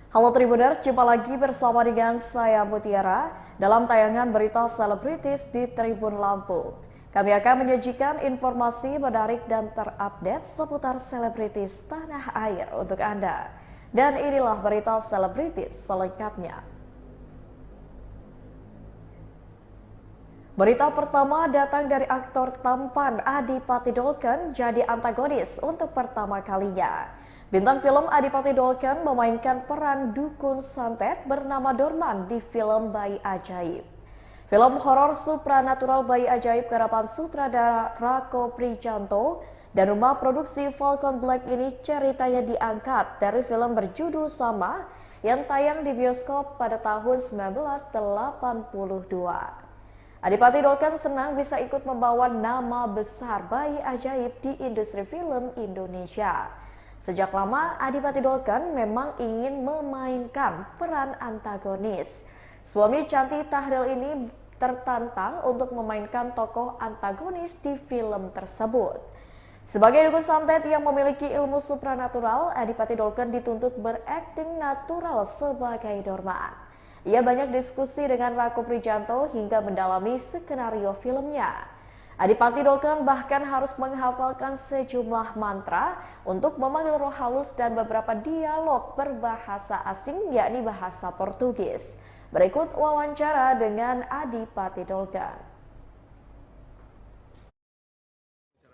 Halo Tribuners, jumpa lagi bersama dengan saya Mutiara dalam tayangan berita selebritis di Tribun Lampung. Kami akan menyajikan informasi menarik dan terupdate seputar selebritis tanah air untuk Anda. Dan inilah berita selebritis selengkapnya. Berita pertama datang dari aktor tampan Adipati Dolken jadi antagonis untuk pertama kalinya. Bintang film Adipati Dolken memainkan peran dukun santet bernama Dorman di film Bayi Ajaib. Film horor supranatural Bayi Ajaib garapan sutradara Rako Prijanto dan rumah produksi Falcon Black ini ceritanya diangkat dari film berjudul sama yang tayang di bioskop pada tahun 1982. Adipati Dolken senang bisa ikut membawa nama besar Bayi Ajaib di industri film Indonesia. Sejak lama, Adipati Dolken memang ingin memainkan peran antagonis. Suami Chanty Tahril ini tertantang untuk memainkan tokoh antagonis di film tersebut. Sebagai dukun santet yang memiliki ilmu supranatural, Adipati Dolken dituntut berakting natural sebagai Dorman. Ia banyak diskusi dengan Rako Prijanto hingga mendalami skenario filmnya. Adipati Dolken bahkan harus menghafalkan sejumlah mantra untuk memanggil roh halus dan beberapa dialog berbahasa asing yakni bahasa Portugis. Berikut wawancara dengan Adipati Dolken.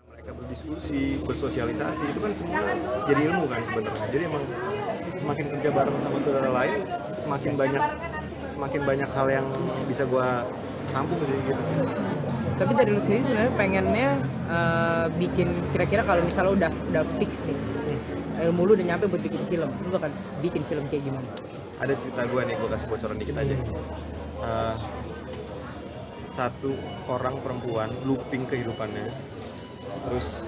Mereka berdiskusi, bersosialisasi, itu kan semua jadi ilmu kan sebenarnya. Jadi emang semakin kerja bareng sama saudara lain, semakin banyak hal yang bisa gua tampung gitu sih. Tapi dari lu sendiri sebenarnya pengennya bikin kira-kira kalau misalnya udah fix nih, ilmu lu udah nyampe buat bikin film, lu bakal bikin film kayak gimana? Ada cerita gua nih, gua kasih bocoran dikit aja. Satu orang perempuan looping kehidupannya, terus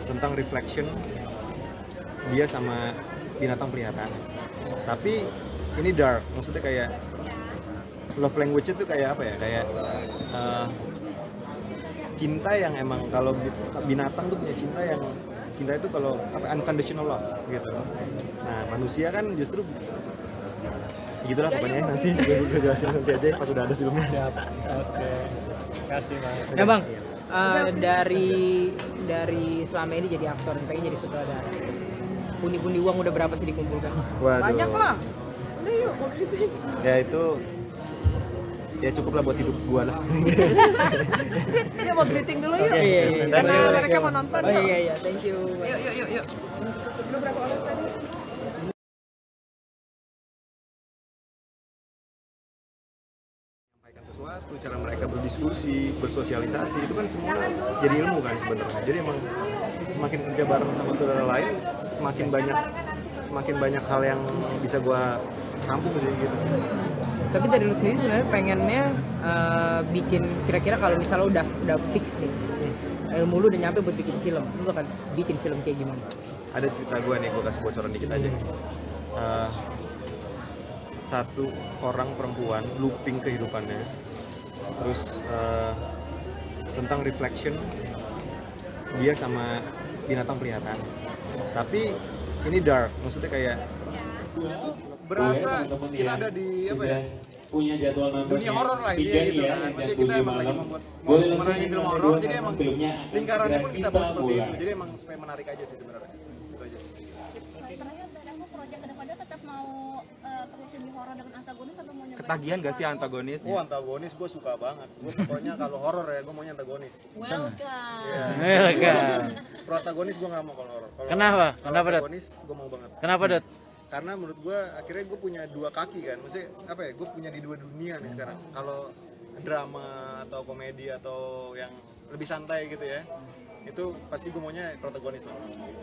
tentang reflection dia sama binatang peliharaan. Tapi ini dark, maksudnya kayak love language itu kayak apa ya? Kayak cinta yang emang kalau binatang tuh punya cinta itu kalau apa unconditional love gitu. Nah manusia kan justru gitulah pokoknya nanti gue jelasin nanti aja pas sudah ada filmnya. Siap. Oke. Kasih Bang. Ya Bang, dari selama ini jadi aktor, pengen jadi sutradara. Pundi-pundi uang udah berapa sih dikumpulkan? Waduh. Banyak lah. Udah yuk, mau kritik. Ya itu ya cukup lah buat hidup gua lah. Ini mau greeting dulu yuk. Iya. Karena mereka mau nonton. Oh iya, thank you. Yuk. Lu berapa orang tadi? Menyampaikan sesuatu, cara mereka berdiskusi, bersosialisasi, itu kan semua jadi ilmu kan sebenarnya. Jadi emang semakin kerja bareng sama saudara lain, semakin banyak hal yang bisa gua tampung gitu sih. Tapi dari lu sendiri sebenarnya pengennya bikin kira-kira kalau misalnya udah fix nih, ilmu lu udah nyampe buat bikin film, lu bakal bikin film kayak gimana? Ada cerita gue nih, gue kasih bocoran dikit aja. Satu orang perempuan looping kehidupannya, terus tentang reflection dia sama binatang peliharaan. Tapi ini dark, maksudnya kayak berasa kita ada di apa ya? Punya jadwal nonton Dunia horor lah tiga dia gitu ya, kan. jam Maksudnya 7 kita emang lagi malam. membuat Boleh mengenai langsung film ada horor, dua jadi nama emang filmnya lingkarannya pun kita buat seperti Bola. itu. Jadi emang supaya menarik aja sih sebenarnya. Itu aja. Terakhir dari aku proyek kedepannya tetap mau terusin di horor dengan antagonis atau mau nyobain Ketagihan gak sih antagonis? Oh antagonis gue suka banget. Gue pokoknya kalau horor ya gue maunya antagonis. welcome Iya. Protagonis gue nggak mau kalau horor. Kenapa? Kalau Kenapa, Dat? protagonis gue mau banget. Kenapa, Dat? Karena menurut gue akhirnya gue punya dua kaki kan. Maksudnya apa ya? Gue punya di dua dunia nih sekarang. Kalau drama atau komedi atau yang lebih santai gitu ya, itu pasti gue maunya protagonis lah.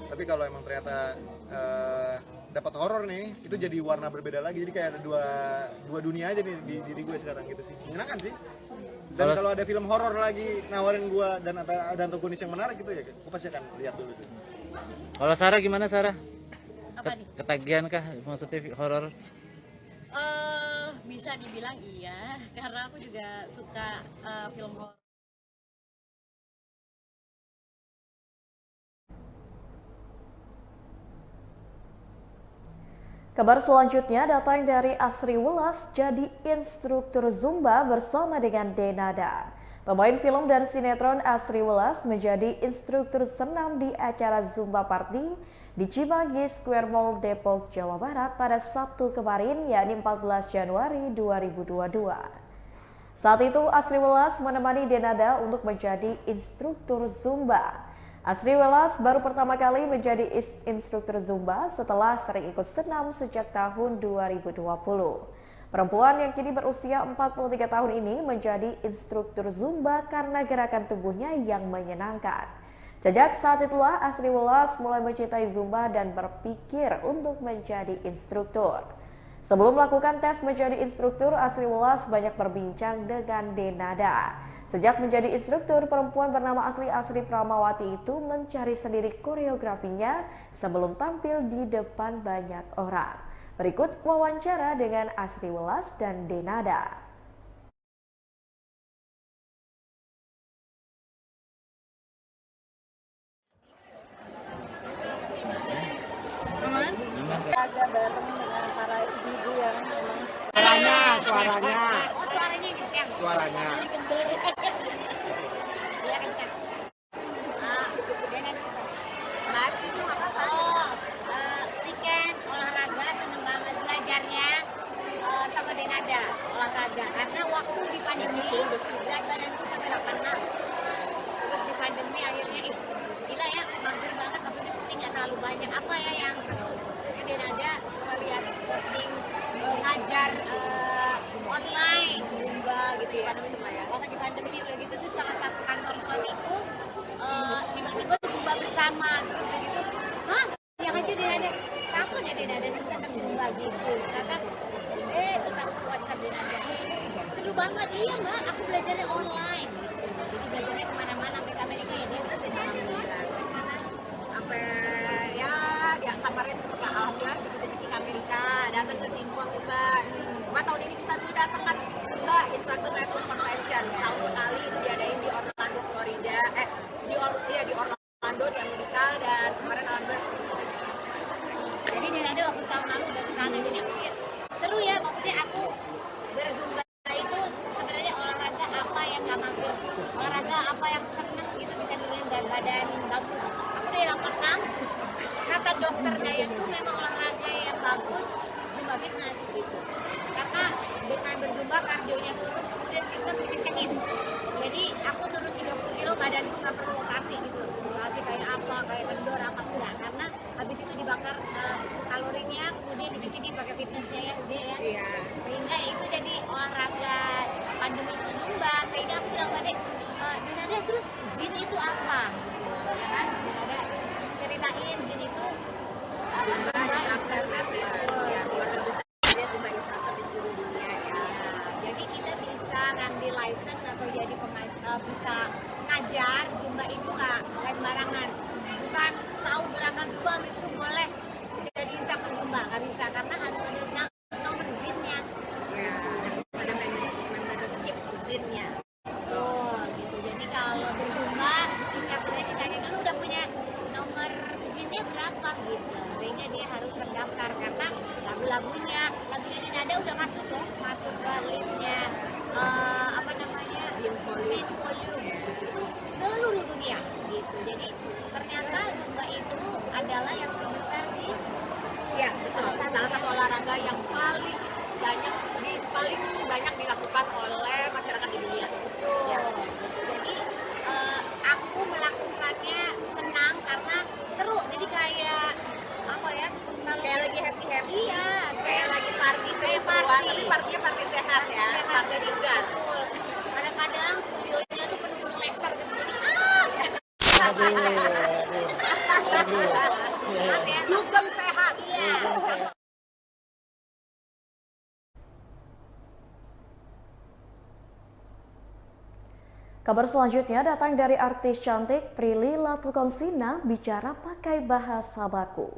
Tapi kalau emang ternyata dapat horor nih, itu jadi warna berbeda lagi. Jadi kayak ada dua dunia aja nih di diri gue sekarang gitu sih. Menyenangkan sih. Dan kalau ada film horor lagi nawarin gue dan ada antagonis yang menarik gitu ya, gue pasti akan lihat dulu tuh. Kalau Sarah gimana, Sarah? apa nih? Ketagihan kah maksudnya horor? Bisa dibilang iya karena aku juga suka film horor. Kabar selanjutnya datang dari Asri Welas jadi instruktur Zumba bersama dengan Denada. Pemain film dan sinetron Asri Welas menjadi instruktur senam di acara Zumba Party di Cimahi Square Mall Depok, Jawa Barat pada Sabtu kemarin, yakni 14 Januari 2022. Saat itu Asri Welas menemani Denada untuk menjadi instruktur Zumba. Asri Welas baru pertama kali menjadi instruktur Zumba setelah sering ikut senam sejak tahun 2020. Perempuan yang kini berusia 43 tahun ini menjadi instruktur Zumba karena gerakan tubuhnya yang menyenangkan. Sejak saat itulah Asri Welas mulai mencintai Zumba dan berpikir untuk menjadi instruktur. Sebelum melakukan tes menjadi instruktur, Asri Welas banyak berbincang dengan Denada. Sejak menjadi instruktur, perempuan bernama Asri Pramawati itu mencari sendiri koreografinya sebelum tampil di depan banyak orang. Berikut wawancara dengan Asri Welas dan Denada. Agak bareng dengan para ibu-ibu yang memang Suaranya. dia kencang. Mas, itu apa? Weekend olahraga seneng banget belajarnya sama Denada olahraga karena waktu di pandemi berat badanku sampai 86. Terus di pandemi akhirnya gila ya, mager banget, maksudnya syuting nggak terlalu banyak. Apa ya yang Denada suka lihat posting ngajar online Zumba gitu ya. Pas lagi pandemi udah gitu tuh salah satu kantor suamiku tiba-tiba Zumba bersama, terus udah gitu, hah? Yang aja Denada, kapan ya Denada senang Zumba gitu? Ternyata terus aku WhatsApp Denada, seru banget. Iya mbak, aku belajarnya online gitu. Jadi belajarnya kemana-mana, sampai ke Amerika ya dia. Terus alhamdulillah sampai ya dia kemarin sempat alhamdulillah jadi ke Amerika, datang ke sini waktu mbak. Mbak tahun ini bisa tuh datang kan mbak Instructor Network Convention tahun sekali itu diadain di Orlando, Florida, di Orlando di Amerika, dan kemarin alhamdulillah. Jadi Denada waktu tahun lalu udah kesana, jadi aku pikir seru ya, maksudnya aku berzumba itu sebenarnya olahraga apa yang gak mager, olahraga apa yang seneng gitu, bisa nurunin berat badan bagus. Aku dari 86, kata dokternya itu memang olahraga yang bagus Zumba fitness gitu, karena dengan berzumba kardionya turun, kemudian fitness dikencengin. Jadi aku turun 30 kilo, badanku gak perlu operasi gitu, operasi kayak apa, kayak kendor apa enggak, karena habis itu dibakar kalorinya, kemudian dikencengin pakai fitnessnya ya udah ya. Iya. Sehingga itu jadi olahraga pandemi itu Zumba. Sehingga aku bilang pada Denada, terus Zin itu apa? Ya kan, Denada ceritain Zin itu Zumba instructor ya, keluarga besar dia Zumba instructor di seluruh dunia ya. Jadi kita bisa ngambil license atau jadi bisa ngajar Zumba itu nggak sembarangan. Bukan tahu gerakan Zumba habis itu boleh jadi instructor Zumba, nggak bisa, karena harus ada nomor ZIN-nya. Ya, ada membership ZIN-nya. Oh, gitu. Jadi kalau berzumba, instrukturnya ditanya dulu udah punya nomor ZIN-nya berapa gitu. Sehingga dia harus terdaftar karena lagunya Denada udah masuk loh, masuk ke listnya apa namanya ZIN Volume itu seluruh dunia gitu. Jadi ternyata Zumba itu adalah yang terbesar di betul, salah satu olahraga yang paling banyak dilakukan oleh masyarakat di dunia. Betul. Ya. Jadi aku melakukannya senang karena seru. Jadi kayak apa ya? Kayak lagi happy. Iya, kayak lagi party sehat, tapi partinya sehat ya. Party segar. Betul. Kadang-kadang studionya tuh penuh laser gitu. Jadi dugem sehat. Iya. Kabar selanjutnya datang dari artis cantik Prilly Latukonsina bicara pakai bahasa baku.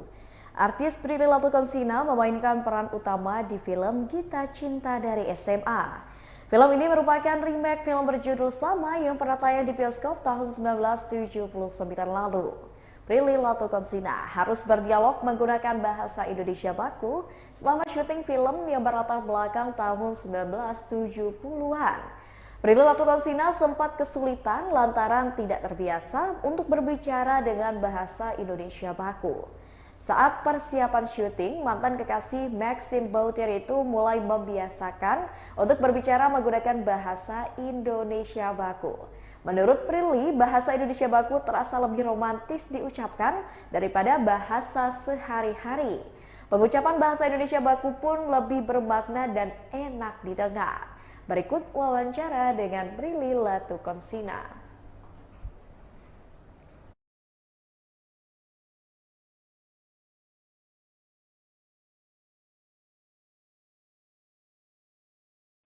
Artis Prilly Latukonsina memainkan peran utama di film Gita Cinta dari SMA. Film ini merupakan remake film berjudul sama yang pernah tayang di bioskop tahun 1979 lalu. Prilly Latuconsina harus berdialog menggunakan bahasa Indonesia baku selama syuting film yang berlatar belakang tahun 1970-an. Prilly Latuconsina sempat kesulitan lantaran tidak terbiasa untuk berbicara dengan bahasa Indonesia baku. Saat persiapan syuting, mantan kekasih Maxim Bautir itu mulai membiasakan untuk berbicara menggunakan bahasa Indonesia baku. Menurut Prilly, bahasa Indonesia baku terasa lebih romantis diucapkan daripada bahasa sehari-hari. Pengucapan bahasa Indonesia baku pun lebih bermakna dan enak didengar. Berikut wawancara dengan Prilly Latuconsina.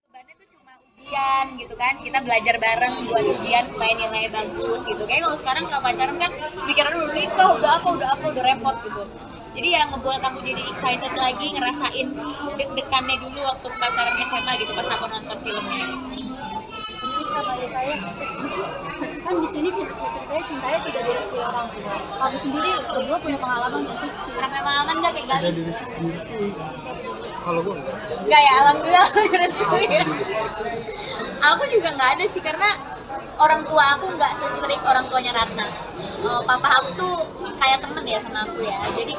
Bebannya tuh cuma ujian gitu kan, kita belajar bareng buat ujian supaya nilainya bagus gitu. Kayak kalau sekarang kalau pacaran kan pikiran dulu nikah udah repot gitu. Jadi yang ngebuat aku jadi excited lagi ngerasain deg-degannya dulu waktu pacaran SMA gitu pas aku nonton filmnya. Sama ya saya kan di sini saya cintanya tidak direstui orang tua. Kamu sendiri berdua punya pengalaman nggak sih? Pengalaman nggak kayak Gali? Kalau gue Nggak ya, alhamdulillah direstui. Aku juga nggak ada sih karena orang tua aku nggak se-strict orang tuanya Ratna. Papa aku tuh kayak temen ya sama aku ya. Jadi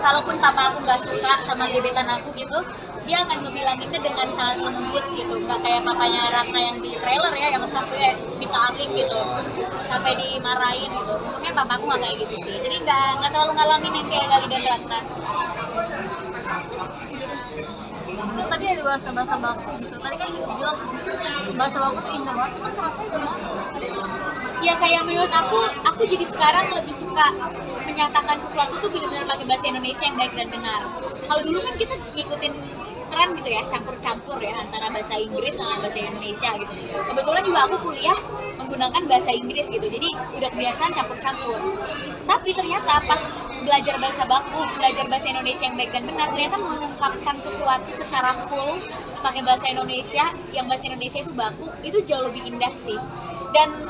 kalaupun papa aku nggak suka sama gebetan aku gitu, dia akan ngebilanginnya dengan sangat lembut gitu. Nggak kayak papanya Ratna yang di trailer ya, yang sampai ditarik gitu, sampai dimarahin gitu. Untungnya papa aku nggak kayak gitu sih. Jadi nggak terlalu ngalamin yang kayak Gali dan Ratna. Tadi ada bahasa baku gitu. Tadi kan bilang bahasa baku tuh indah banget. Kan rasanya gimana? Ya kayak menurut aku jadi sekarang lebih suka menyatakan sesuatu tuh benar-benar pakai bahasa Indonesia yang baik dan benar. Kalau dulu kan kita ngikutin tren gitu ya, campur-campur ya antara bahasa Inggris sama bahasa Indonesia gitu. Kebetulan juga aku kuliah menggunakan bahasa Inggris gitu, jadi udah kebiasaan campur-campur. Tapi ternyata pas belajar bahasa baku, belajar bahasa Indonesia yang baik dan benar, ternyata mengungkapkan sesuatu secara full pakai bahasa Indonesia, yang bahasa Indonesia itu baku, itu jauh lebih indah sih. Dan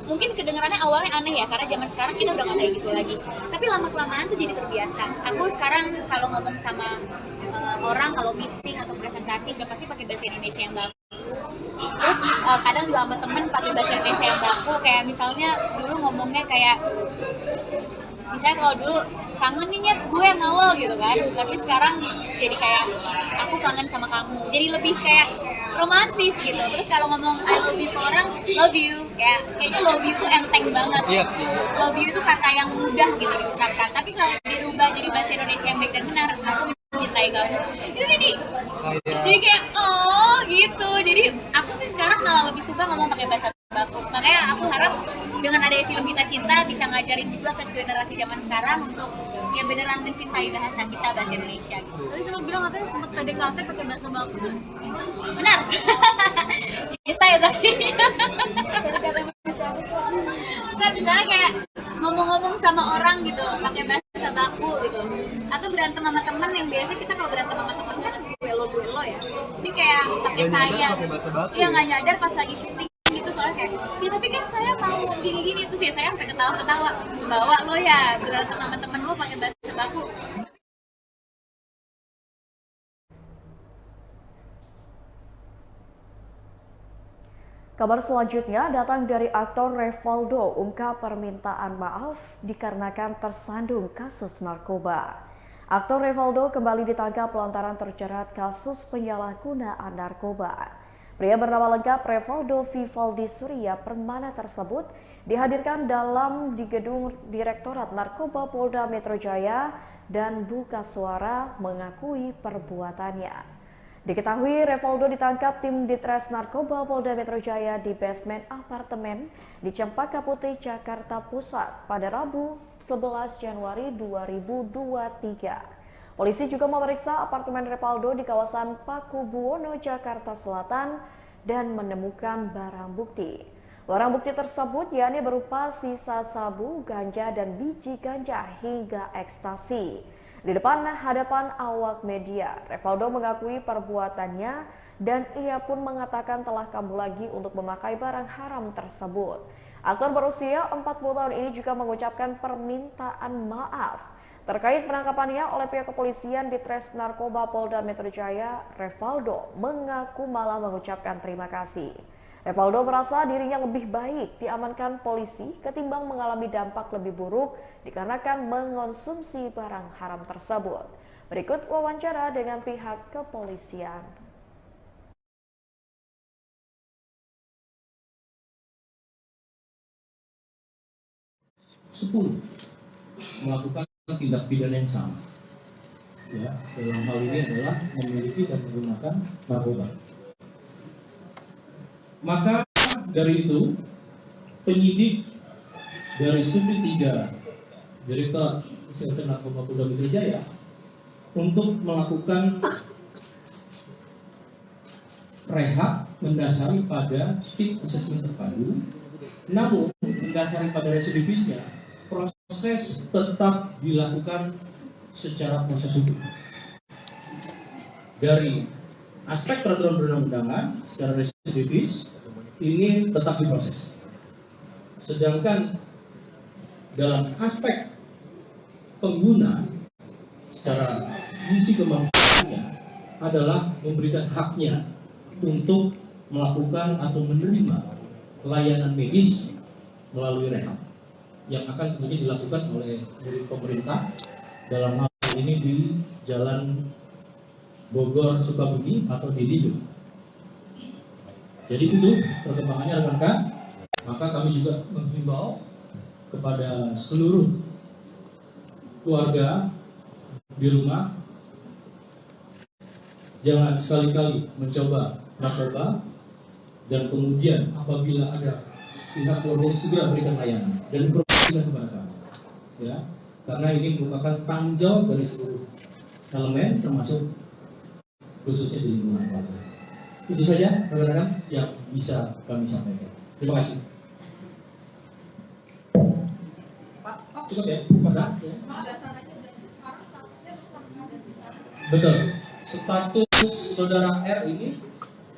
mungkin kedengarannya awalnya aneh ya, karena zaman sekarang kita udah gak kayak gitu lagi. Tapi lama-kelamaan tuh jadi terbiasa. Aku sekarang kalau ngomong sama orang, kalau meeting atau presentasi udah pasti pakai bahasa Indonesia yang baku. Terus kadang juga sama temen pakai bahasa Indonesia yang baku. Kayak misalnya dulu ngomongnya kayak, misalnya kalau dulu kangen nih Nyet, gue sama lo gitu kan. Tapi sekarang jadi kayak aku kangen sama kamu. Jadi lebih kayak romantis gitu. Terus kalau ngomong I love you ke orang, love you. Kayaknya love you tuh enteng banget. Love you itu kata yang mudah gitu diucapkan. Tapi kalau dirubah jadi bahasa Indonesia yang baik dan benar, aku mencintai kamu. Itu jadi kayak oh gitu. Jadi aku sih sekarang malah lebih suka ngomong pakai bahasa baku. Makanya aku harap dengan adanya film Kita Cinta bisa ngajarin juga ke generasi zaman sekarang untuk ya beneran mencintai bahasa kita, bahasa Indonesia gitu. Tadi sempat bilang katanya sempat PDKT pakai bahasa baku. Benar. Ya saya saksinya. Nggak, misalnya kayak ngomong-ngomong sama orang gitu pakai bahasa baku gitu, atau berantem sama temen yang biasa kita kalau berantem sama temen kan gue lo ya, ini kayak pakai saya, iya nggak nyadar pas lagi syuting gitu, soalnya kayak ya tapi kan saya mau gini-gini, tuh sih saya sampai ketawa-ketawa, kebawa lo ya berantem sama temen lo pakai bahasa baku. Kabar selanjutnya datang dari aktor Revaldo, ungkap permintaan maaf dikarenakan tersandung kasus narkoba. Aktor Revaldo kembali ditangkap lantaran terjerat kasus penyalahgunaan narkoba. Pria bernama lengkap Revaldo Vivaldi Surya Permana tersebut dihadirkan di gedung Direktorat Narkoba Polda Metro Jaya dan buka suara mengakui perbuatannya. Diketahui Revaldo ditangkap tim Ditres Narkoba Polda Metro Jaya di basement apartemen di Cempaka Putih, Jakarta Pusat pada Rabu 11 Januari 2023. Polisi juga memeriksa apartemen Revaldo di kawasan Pakubuwono, Jakarta Selatan dan menemukan barang bukti. Barang bukti tersebut yakni berupa sisa sabu, ganja, dan biji ganja hingga ekstasi. Di depan hadapan awak media, Revaldo mengakui perbuatannya dan ia pun mengatakan telah kambuh lagi untuk memakai barang haram tersebut. Aktor berusia 40 tahun ini juga mengucapkan permintaan maaf terkait penangkapannya oleh pihak kepolisian di Tres Narkoba Polda Metro Jaya. Revaldo mengaku malah mengucapkan terima kasih. Revaldo merasa dirinya lebih baik diamankan polisi ketimbang mengalami dampak lebih buruk dikarenakan mengonsumsi barang haram tersebut. Berikut wawancara dengan pihak kepolisian. Melakukan tindak pidana yang sama. Ya, dalam hal ini adalah memiliki dan menggunakan narkoba. Maka dari itu, penyidik dari Subdit 3 Direktorat Reserse Narkoba Polda Metro Jaya untuk melakukan rehab mendasari pada stik assessment terpadu, namun mendasari pada residivisnya, proses tetap dilakukan secara proses hukum. Dari aspek peraturan perundang-undangan secara residivis ini tetap diproses. Sedangkan dalam aspek pengguna secara misi kemanusiaannya adalah memberikan haknya untuk melakukan atau menerima layanan medis melalui rehab yang akan kemudian dilakukan oleh pemerintah dalam hal ini di Jalan Bogor Sukabumi atau di Dido. Jadi itu perkembangannya rekan-rekan. Maka kami juga menghimbau kepada seluruh keluarga di rumah jangan sekali-kali mencoba narkoba, dan kemudian apabila ada pihak keluarga segera berikan layanan dan informasikan kepada kami, ya, karena ini merupakan tanggung jawab dari seluruh elemen termasuk khususnya di lingkungan keluarga. Itu saja rekan-rekan yang bisa kami sampaikan. Terima kasih. Cukup ya, Pak. Ya. Betul. Status saudara R ini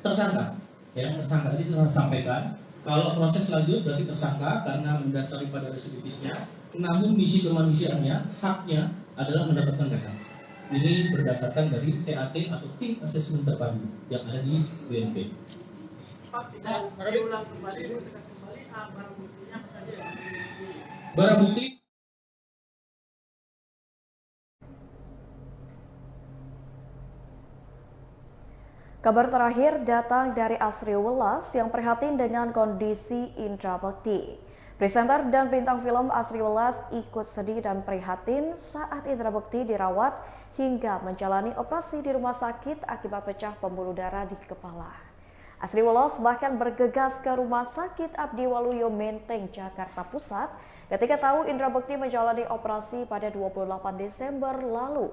tersangka, ya, tersangka. Tadi sudah sampaikan. Kalau proses lanjut berarti tersangka karena mendasari pada residivisnya. Namun misi kemanusiaannya, haknya adalah mendapatkan rehab. Ini berdasarkan dari TAT atau Tim Assessment Terpadu yang ada di BNP. Pak, bisa diulang kembali, barang buktinya apa saja ya? Barang bukti Kabar terakhir datang dari Asri Welas yang prihatin dengan kondisi Indra Bekti. Presenter dan bintang film Asri Welas ikut sedih dan prihatin saat Indra Bekti dirawat hingga menjalani operasi di rumah sakit akibat pecah pembuluh darah di kepala. Asri Welas bahkan bergegas ke Rumah Sakit Abdi Waluyo Menteng, Jakarta Pusat ketika tahu Indra Bekti menjalani operasi pada 28 Desember lalu.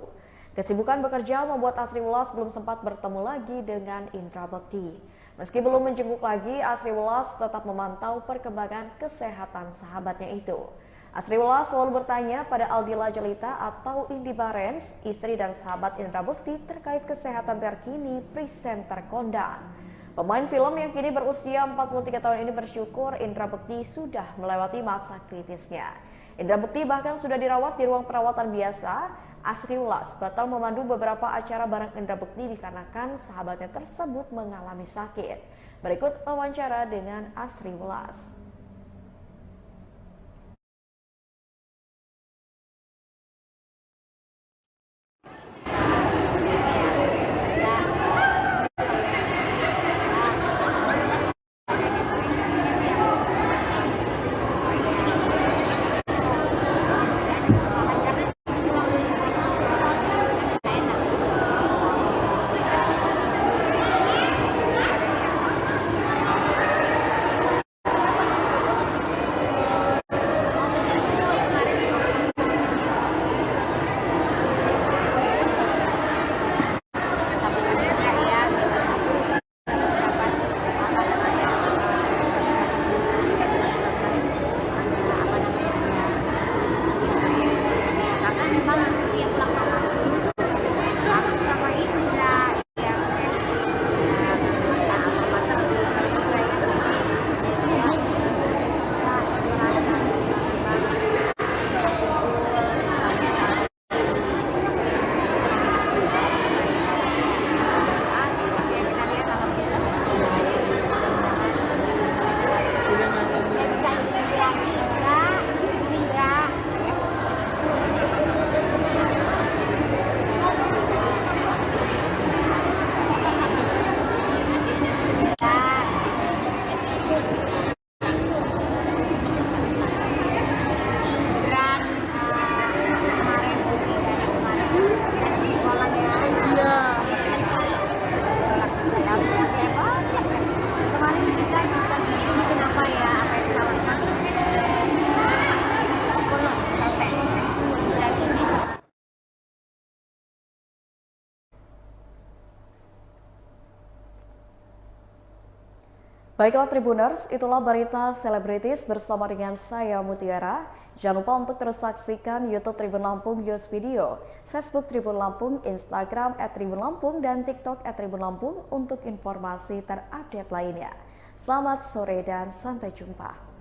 Kesibukan bekerja membuat Asri Welas belum sempat bertemu lagi dengan Indra Bekti. Meski belum menjenguk lagi, Asri Welas tetap memantau perkembangan kesehatan sahabatnya itu. Asri Welas selalu bertanya pada Aldila Jelita atau Indi Barens, istri dan sahabat Indra Bekti terkait kesehatan terkini presenter kondang. Pemain film yang kini berusia 43 tahun ini bersyukur Indra Bekti sudah melewati masa kritisnya. Indra Bekti bahkan sudah dirawat di ruang perawatan biasa. Asri Welas batal memandu beberapa acara bareng Indra Bekti dikarenakan sahabatnya tersebut mengalami sakit. Berikut wawancara dengan Asri Welas. Baiklah Tribuners, itulah berita selebritis bersama dengan saya Mutiara. Jangan lupa untuk terus saksikan YouTube Tribun Lampung News Video, Facebook Tribun Lampung, Instagram @Tribun Lampung, dan TikTok @Tribun Lampung untuk informasi terupdate lainnya. Selamat sore dan sampai jumpa.